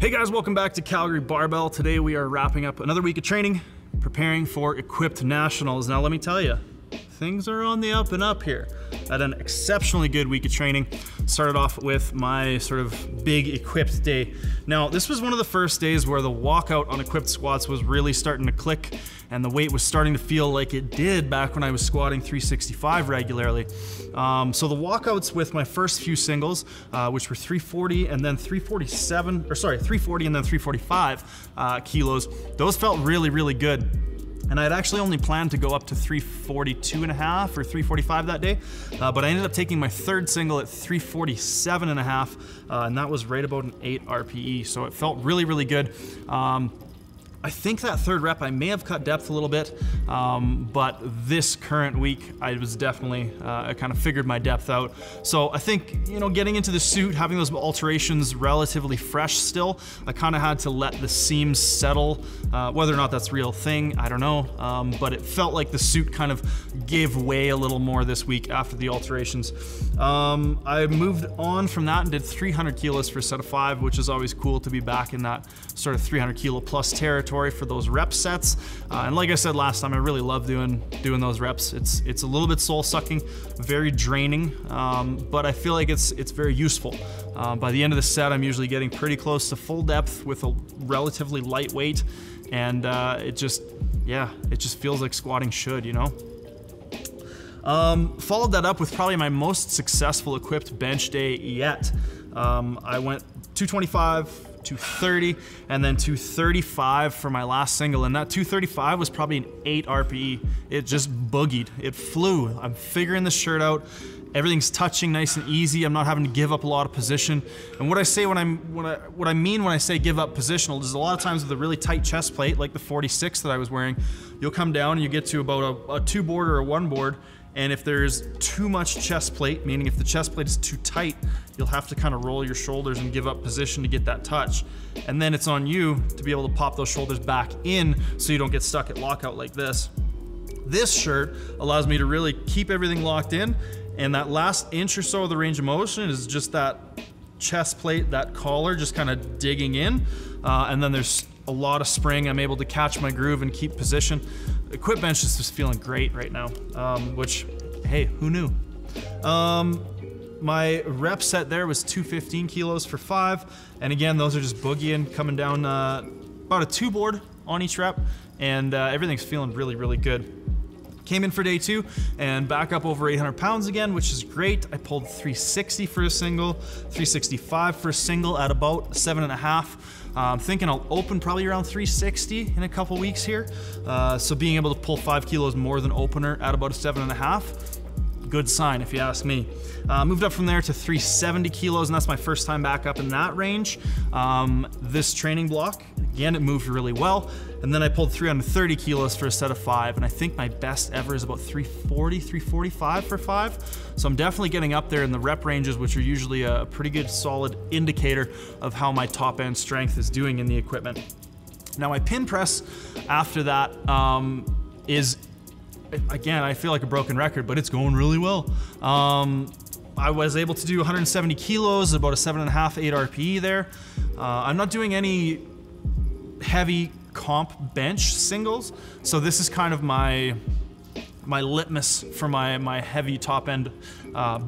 Hey guys, welcome back to Calgary Barbell. Today we are wrapping up another week of training, preparing for Equipped Nationals. Now let me tell you, things are on the up and up here. I had an exceptionally good week of training. Started off with my sort of big equipped day. Now this was one of the first days where the walkout on equipped squats was really starting to click and the weight was starting to feel like it did back when I was squatting 365 regularly. So the walkouts with my first few singles, which were 340 and then 347, or sorry, 340 and then 345 kilos, those felt really, really good. And I had actually only planned to go up to 342 and a half or 345 that day, but I ended up taking my third single at 347 and a half, and that was right about an 8 RPE. So it felt really, really good. I think that third rep, I may have cut depth a little bit, but this current week, I was definitely, I kind of figured my depth out. So I think, you know, getting into the suit, having those alterations relatively fresh still, I kind of had to let the seams settle. Whether or not that's a real thing, I don't know, but it felt like the suit kind of gave way a little more this week after the alterations. I moved on from that and did 300 kilos for a set of 5, which is always cool to be back in that sort of 300 kilo plus territory for those rep sets. And like I said last time, I really love doing those reps. It's a little bit soul sucking, very draining, but I feel like it's very useful. By the end of the set, I'm usually getting pretty close to full depth with a relatively light weight, and it just feels like squatting should, you know? Followed that up with probably my most successful equipped bench day yet. I went 225, 230, and then 235 for my last single, and that 235 was probably an 8 RPE. It just boogied, it flew. I'm figuring this shirt out. Everything's touching nice and easy. I'm not having to give up a lot of position. And what I mean when I say give up positional is a lot of times with a really tight chest plate, like the 46 that I was wearing, you'll come down and you get to about a 2 board or a 1 board. And if there's too much chest plate, meaning if the chest plate is too tight, you'll have to kind of roll your shoulders and give up position to get that touch. And then it's on you to be able to pop those shoulders back in so you don't get stuck at lockout like this. This shirt allows me to really keep everything locked in, and that last inch or so of the range of motion is just that chest plate, that collar just kind of digging in, and then there's a lot of spring. I'm able to catch my groove and keep position. Equipped bench is just feeling great right now, which, hey, who knew? My rep set there was 215 kilos for 5, and again, those are just boogieing, coming down about a 2 board on each rep, and everything's feeling really, really good. Came in for day 2 and back up over 800 pounds again, which is great. I pulled 360 for a single, 365 for a single at about 7.5. I'm thinking I'll open probably around 360 in a couple weeks here. So being able to pull 5 kilos more than opener at about a 7.5, good sign if you ask me. Moved up from there to 370 kilos, and that's my first time back up in that range. This training block, again, it moved really well. And then I pulled 330 kilos for a set of 5, and I think my best ever is about 340, 345 for 5. So I'm definitely getting up there in the rep ranges, which are usually a pretty good solid indicator of how my top end strength is doing in the equipment. Now my pin press after that is, again, I feel like a broken record, but it's going really well. I was able to do 170 kilos, about a 7.5, 8 RPE there. I'm not doing any heavy comp bench singles, so this is kind of my litmus for my heavy top end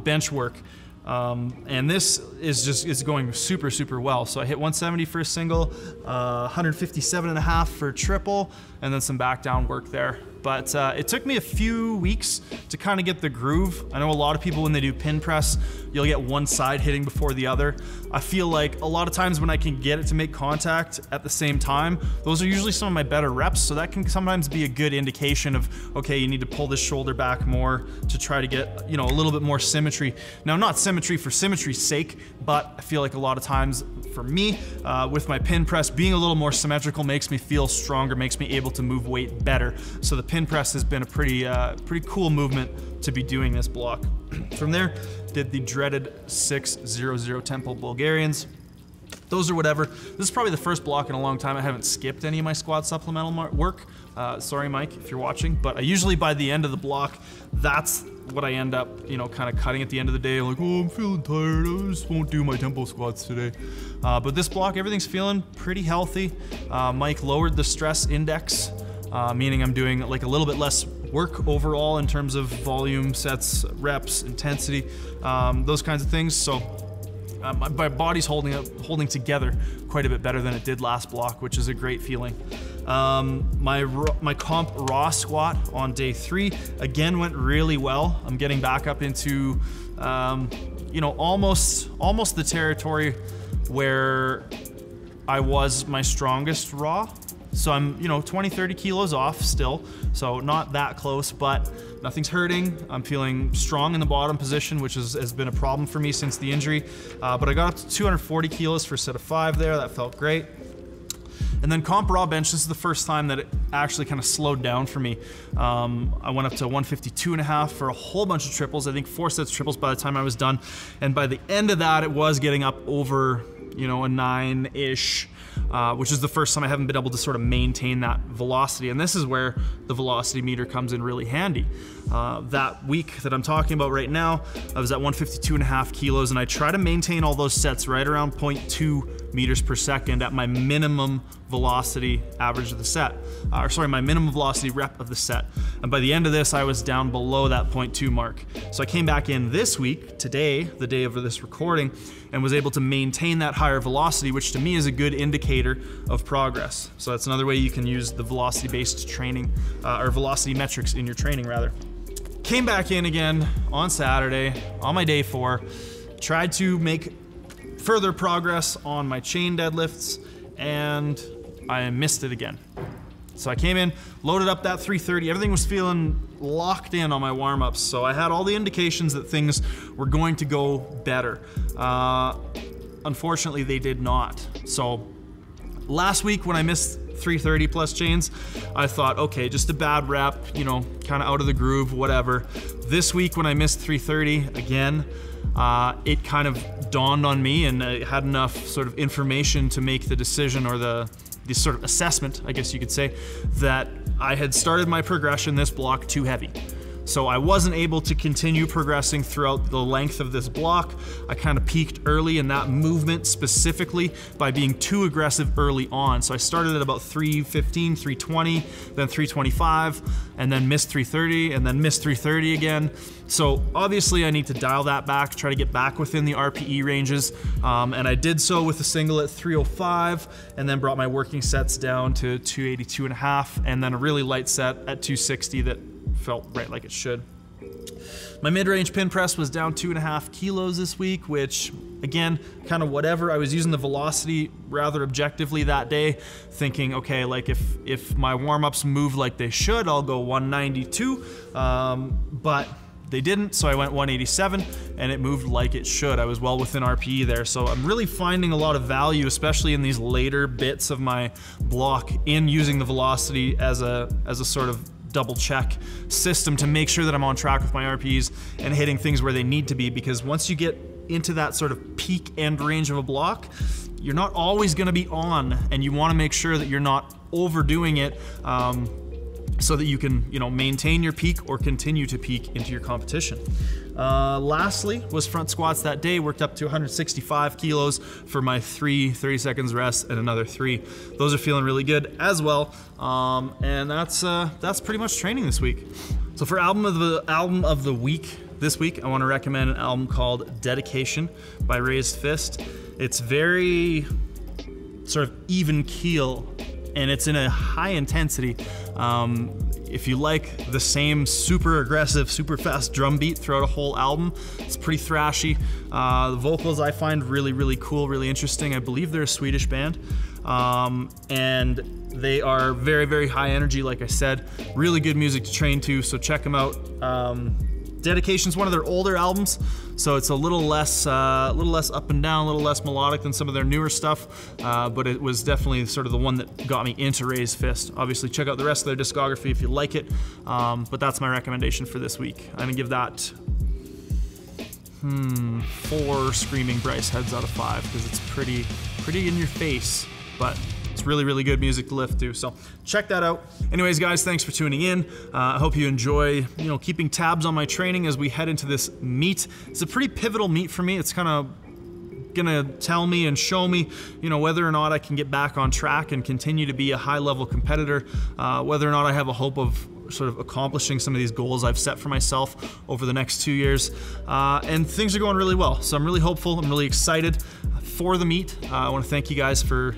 bench work. And this is going super, super well. So I hit 170 for a single, 157 and a half for a triple, and then some back down work there. But it took me a few weeks to kind of get the groove. I know a lot of people, when they do pin press, you'll get one side hitting before the other. I feel like a lot of times when I can get it to make contact at the same time, those are usually some of my better reps. So that can sometimes be a good indication of, okay, you need to pull this shoulder back more to try to get, you know, a little bit more symmetry. Now, not symmetry for symmetry's sake, but I feel like a lot of times for me, with my pin press, being a little more symmetrical makes me feel stronger, makes me able to move weight better. So the pin press has been a pretty cool movement to be doing this block. From there, did the dreaded 600 tempo Bulgarians. Those are whatever. This is probably the first block in a long time I haven't skipped any of my squat supplemental work. Sorry, Mike, if you're watching, but I usually by the end of the block, that's what I end up, you know, kind of cutting at the end of the day. I'm like, oh, I'm feeling tired, I just won't do my tempo squats today. But this block, everything's feeling pretty healthy. Mike lowered the stress index, meaning I'm doing like a little bit less work overall in terms of volume, sets, reps, intensity, those kinds of things. So my body's holding together quite a bit better than it did last block, which is a great feeling. My comp raw squat on day 3 again went really well. I'm getting back up into you know, almost the territory where I was my strongest raw. So I'm, you know, 20-30 kilos off still, so not that close, but nothing's hurting. I'm feeling strong in the bottom position, which has been a problem for me since the injury. But I got up to 240 kilos for a set of 5 there. That felt great. And then comp raw bench, this is the first time that it actually kind of slowed down for me. I went up to 152.5 for a whole bunch of triples. I think 4 sets of triples by the time I was done. And by the end of that, it was getting up over, you know, a 9-ish, which is the first time I haven't been able to sort of maintain that velocity. And this is where the velocity meter comes in really handy. That week that I'm talking about right now, I was at 152.5 kilos, and I try to maintain all those sets right around 0.2 meters per second at my minimum velocity average of the set, or sorry, my minimum velocity rep of the set. And by the end of this, I was down below that 0.2 mark. So I came back in this week, today, the day of this recording, and was able to maintain that higher velocity, which to me is a good indicator of progress. So that's another way you can use the velocity-based training, or velocity metrics in your training rather. Came back in again on Saturday, on my day 4, tried to make further progress on my chain deadlifts, and I missed it again. So I came in, loaded up that 330, everything was feeling locked in on my warm-ups, so I had all the indications that things were going to go better. Unfortunately, they did not. So last week when I missed 330 plus chains, I thought, okay, just a bad rep, you know, kind of out of the groove, whatever. This week when I missed 330 again, it kind of dawned on me, and I had enough sort of information to make the decision, or the sort of assessment, I guess you could say, that I had started my progression this block too heavy. So I wasn't able to continue progressing throughout the length of this block. I kind of peaked early in that movement specifically by being too aggressive early on. So I started at about 315, 320, then 325, and then missed 330, and then missed 330 again. So obviously I need to dial that back, try to get back within the RPE ranges. And I did so with a single at 305, and then brought my working sets down to 282.5, and then a really light set at 260 that felt right like it should. My mid-range pin press was down 2.5 kilos this week, which again, kind of whatever. I was using the velocity rather objectively that day, thinking, okay, like if my warm-ups move like they should, I'll go 192, but they didn't, so I went 187, and it moved like it should. I was well within RPE there, so I'm really finding a lot of value, especially in these later bits of my block, in using the velocity as a sort of double check system to make sure that I'm on track with my RPEs and hitting things where they need to be, because once you get into that sort of peak end range of a block, you're not always going to be on, and you want to make sure that you're not overdoing it, so that you can, you know, maintain your peak or continue to peak into your competition. Lastly was front squats that day. Worked up to 165 kilos for my 3 30 seconds rest and another 3. Those are feeling really good as well. And that's pretty much training this week. So for album of the week this week, I want to recommend an album called Dedication by Raised Fist. It's very sort of even keel, and it's in a high intensity. If you like the same super aggressive, super fast drum beat throughout a whole album, it's pretty thrashy. The vocals I find really, really cool, really interesting. I believe they're a Swedish band. And they are very, very high energy, like I said. Really good music to train to, so check them out. Dedication's one of their older albums, so it's a little less up and down, a little less melodic than some of their newer stuff, but it was definitely sort of the one that got me into Raised Fist. Obviously, check out the rest of their discography if you like it, but that's my recommendation for this week. I'm gonna give that 4 screaming Bryce heads out of 5, because it's pretty in your face, but it's it's really, really good music to lift to. So check that out. Anyways, guys, thanks for tuning in. I hope you enjoy, keeping tabs on my training as we head into this meet. It's a pretty pivotal meet for me. It's kind of gonna tell me and show me, whether or not I can get back on track and continue to be a high-level competitor, whether or not I have a hope of sort of accomplishing some of these goals I've set for myself over the next 2 years. And things are going really well, so I'm really hopeful. I'm really excited for the meet. I want to thank you guys for,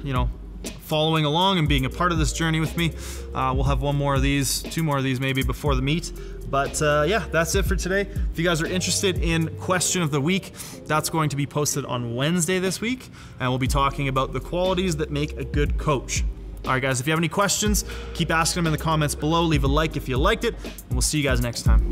following along and being a part of this journey with me. We'll have 2 more of these maybe before the meet. But yeah, that's it for today. If you guys are interested in question of the week, that's going to be posted on Wednesday this week, and we'll be talking about the qualities that make a good coach. All right, guys, if you have any questions, keep asking them in the comments below. Leave a like if you liked it, and we'll see you guys next time.